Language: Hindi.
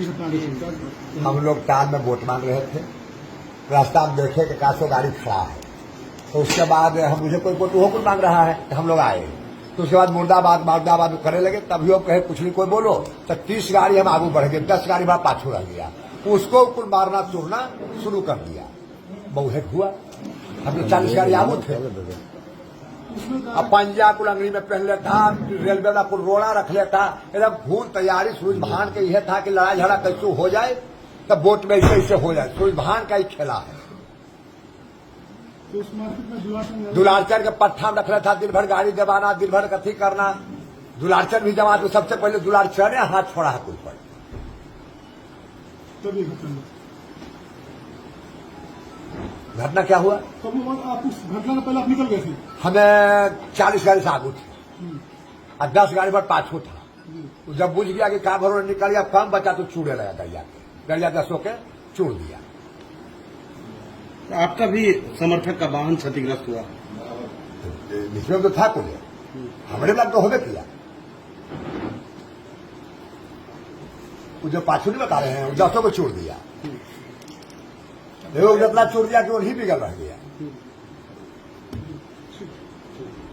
हम लोग टाल में वोट मांग रहे थे, रास्ता में देखे कि कासो गाड़ी खड़ा है, तो उसके बाद हम मुझे कोई वोट वो कुछ मांग रहा है, हम लोग आए, तो उसके बाद मुर्दाबाद करने लगे। तभी वो कहे कुछ नहीं कोई बोलो, तो 30 गाड़ी हम आगे बढ़ गए, 10 गाड़ी हमारा पाछू रह गया, उसको कुल मारना तोड़ना शुरू कर दिया। बहुहेट हुआ, हम लोग 40 गाड़ी आगू थे। अब पंजा कुल अंगली में पहन लेता, रेलवे वाला कुल रोड़ा रख लेता, एकदम खून तैयारी सूरज भान के यह था कि लड़ाई झगड़ा कैसे हो जाए, तब वोट में ऐसे हो जाए। सूरज भान का ही खेला है। दुलारचंद के पट्टा में रख लेता, दिन भर गाड़ी दबाना, दिन भर कथी करना। दुलारचंद भी जमा, तो सबसे पहले दुलारचंद ने हाथ छोड़ा है कुल पर। घटना क्या हुआ? तो आप उस घटना से पहले आप निकल गए थे? हमें 40 गाड़ी से आगू थी और 10 गाड़ी पर पाछू था। तो जब बुझ गया कि का भरों निकल गया, कम बचा तो चूड़े लगा गरिया 10 के चूड़ दिया। तो आपका भी समर्थक का वाहन क्षतिग्रस्त हुआ? इसमें तो था कुल, हमारे बात तो होने किया। जो पाछू नहीं बता रहे हैं, 10 को छोड़ दिया, जितना छोड़ दिया कि वही बिगल रह गया।